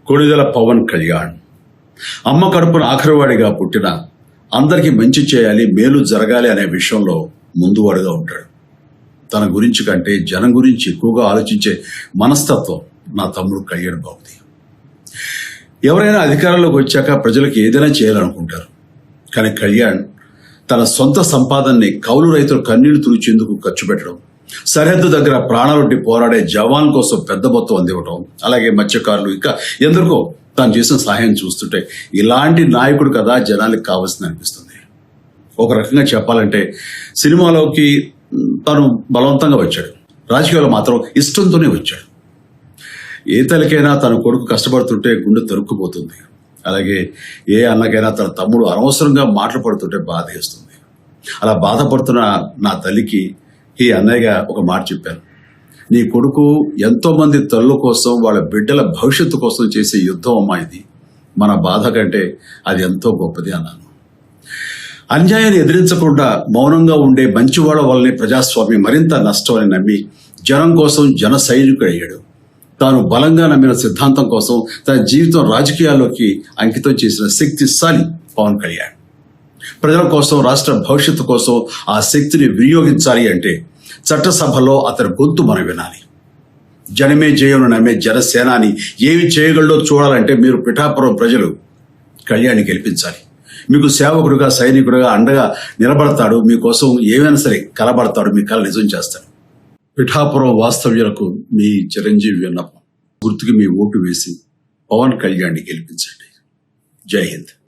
కొణిదెల పవన్ కళ్యాణ్ అమ్మ కడుపున ఆఖరివాడిగా పుట్టిన అందరికీ మంచి చేయాలి, మేలు జరగాలి అనే విషయంలో ముందువాడుగా ఉంటాడు. తన గురించి కంటే జనం గురించి ఎక్కువగా ఆలోచించే మనస్తత్వం నా తమ్ముడు కళ్యాణ్ బాబుది. ఎవరైనా అధికారంలోకి వచ్చాక ప్రజలకు ఏదైనా చేయాలనుకుంటారు. కానీ కళ్యాణ్ తన సొంత సంపాదనని కౌలు రైతులు కన్నీళ్లు తుడిచేందుకు ఖర్చు పెట్టడం, సరిహద్దు దగ్గర ప్రాణాలొడ్డి పోరాడే జవాన్ కోసం పెద్ద మొత్తం అందివ్వడం, అలాగే మత్స్యకారులు ఇంకా ఎందరికో తాను చేసిన సహాయం చూస్తుంటే ఇలాంటి నాయకుడు కదా జనానికి కావాల్సింది అనిపిస్తుంది. ఒక రకంగా చెప్పాలంటే సినిమాలోకి తను బలవంతంగా వచ్చాడు, రాజకీయాలు మాత్రం ఇష్టంతోనే వచ్చాడు. ఏ తల్లికైనా తన కొడుకు కష్టపడుతుంటే గుండె తరుక్కుపోతుంది. అలాగే ఏ అన్నకైనా తన తమ్ముడు అనవసరంగా మాటలు పడుతుంటే బాధ వేస్తుంది. అలా బాధపడుతున్న నా తల్లికి ఈ అన్నయ్యగా ఒక మాట చెప్పాను. నీ కొడుకు ఎంతో మంది తల్లుల కోసం, వాళ్ళ బిడ్డల భవిష్యత్తు కోసం చేసే యుద్ధం అమ్మా ఇది. మన బాధ కంటే అది ఎంతో గొప్పది అన్నాను. అన్యాయాన్ని ఎదిరించకుండా మౌనంగా ఉండే మంచివాళ్ల వల్లనే ప్రజాస్వామ్యం మరింత నష్టం అని నమ్మి జనం కోసం జన సైనికుడు అయ్యాడు. తాను బలంగా నమ్మిన సిద్ధాంతం కోసం తన జీవితం రాజకీయాల్లోకి అంకితం చేసిన శక్తిశాలి పవన్ కళ్యాణ్. ప్రజల కోసం, రాష్ట్ర భవిష్యత్తు కోసం ఆ శక్తిని వినియోగించాలి అంటే చట్టసభలో అతని గొంతు మనం వినాలి. జనమే జయను నమ్మే జనసేనాని ఏమి చేయగలడో చూడాలంటే మీరు పిఠాపురం ప్రజలు కళ్యాణ్ని గెలిపించాలి. మీకు సేవకుడుగా, సైనికుడుగా అండగా నిలబడతాడు. మీకోసం ఏమైనా సరే కలబడతాడు, మీ కళ నిజం చేస్తాడు. పిఠాపురం వాస్తవ్యులకు మీ చిరంజీవి విన్నపం. గుర్తుకి మీ ఓటు వేసి పవన్ కళ్యాణ్ని గెలిపించండి. జై హింద్.